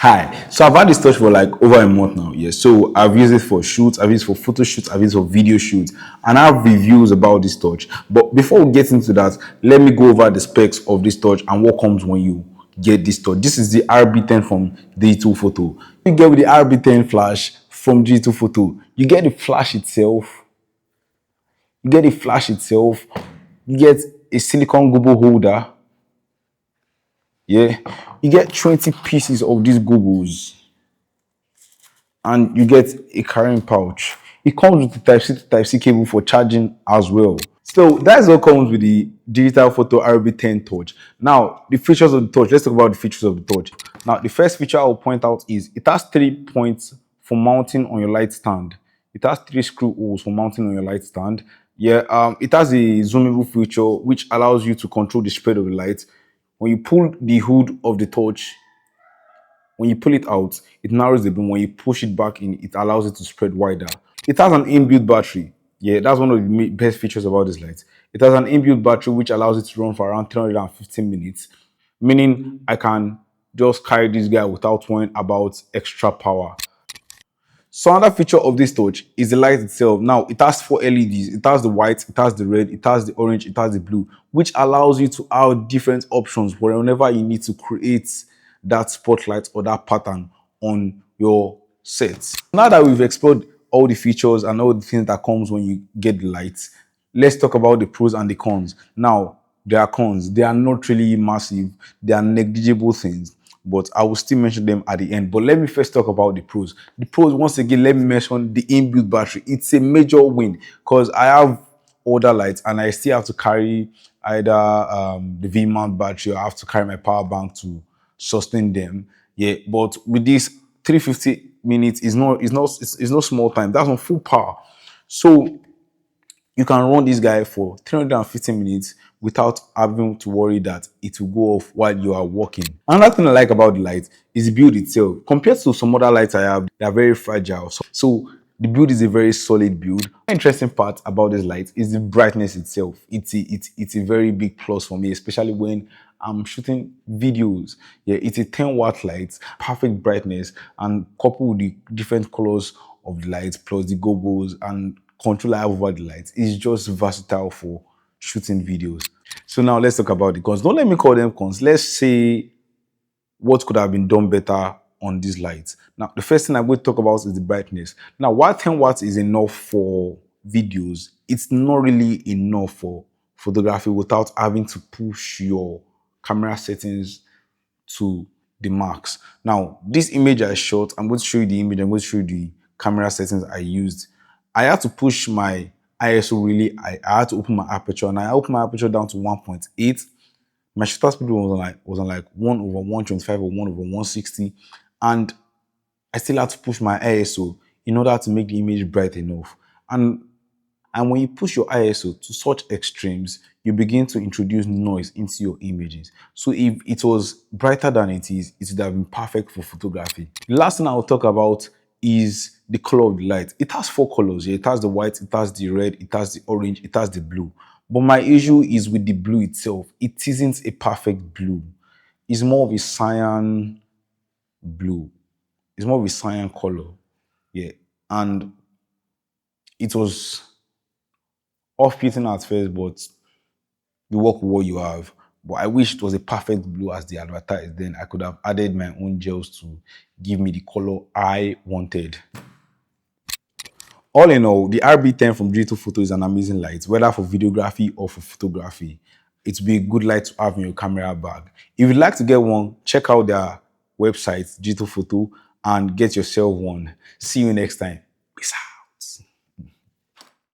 Hi, so I've had this touch for like over a month now. Yeah, so I've used it for shoots, I've used it for photo shoots, I've used it for video shoots, and I have reviews about this touch. But before we get into that, let me go over the specs of this touch and what comes when you get this touch. This is the RB10 from DigitalFoto. You get with the RB10 flash from DigitalFoto, you get the flash itself, you get a silicone gobo holder. Yeah, you get 20 pieces of these gobos and you get a carrying pouch. It comes with the Type-C to Type-C cable for charging as well. So that's what comes with the DigitalFoto RB10 touch. Now, the features of the touch. Let's talk about the features of the touch. Now, the first feature I'll point out is it has 3 points for mounting on your light stand. It has 3 screw holes for mounting on your light stand. Yeah, it has a zoomable feature which allows you to control the spread of the light. When you pull the hood of the torch, when you pull it out, it narrows the beam. When you push it back in, it allows it to spread wider. It has an inbuilt battery. Yeah, that's one of the best features about this light. It has an inbuilt battery which allows it to run for around 315 minutes, meaning I can just carry this guy without worrying about extra power. So another feature of this torch is the light itself. Now, it has 4 LEDs. It has the white, it has the red, it has the orange, it has the blue, which allows you to have different options whenever you need to create that spotlight or that pattern on your sets. Now that we've explored all the features and all the things that comes when you get the lights, let's talk about the pros and the cons. Now, there are cons. They are not really massive. They are negligible things, but I will still mention them at the end. But let me first talk about the pros. The pros, once again, let me mention the inbuilt battery. It's a major win because I have older lights and I still have to carry either the V-mount battery or I have to carry my power bank to sustain them. Yeah, but with this 350 minutes is no small time. That's on full power. So you can run this guy for 350 minutes without having to worry that it will go off while you are working. Another thing I like about the light is the build itself. Compared to some other lights I have, they are very fragile. So the build is a very solid build. The interesting part about this light is the brightness itself. It's a very big plus for me, especially when I'm shooting videos. Yeah, it's a 10-watt light, perfect brightness, and coupled with the different colors of the lights plus the gobos and control I have over the lights is just versatile for shooting videos. So now let's talk about the cons. Don't let me call them cons. Let's say what could have been done better on these lights. Now, the first thing I'm going to talk about is the brightness. Now, while 10 watts is enough for videos, it's not really enough for photography without having to push your camera settings to the max. Now, this image I shot, I'm going to show you the image, I'm going to show you the camera settings I used. I had to push my ISO really. I had to open my aperture, and I opened my aperture down to 1.8. My shutter speed was on like 1/125 or 1/160, and I still had to push my ISO in order to make the image bright enough. And when you push your ISO to such extremes, you begin to introduce noise into your images. So if it was brighter than it is, it would have been perfect for photography. The last thing I'll talk about is the color of the light. It has 4 colors. Yeah? It has the white, it has the red, it has the orange, it has the blue. But my issue is with the blue itself. It isn't a perfect blue. It's more of a cyan blue. It's more of a cyan color. Yeah. And it was off-putting at first, but you work with what you have. But I wish it was a perfect blue as they advertised. Then I could have added my own gels to give me the color I wanted. All in all, the RB10 from DigitalFoto is an amazing light, whether for videography or for photography. It will be a good light to have in your camera bag. If you'd like to get one, check out their website, DigitalFoto, and get yourself one. See you next time. Peace out.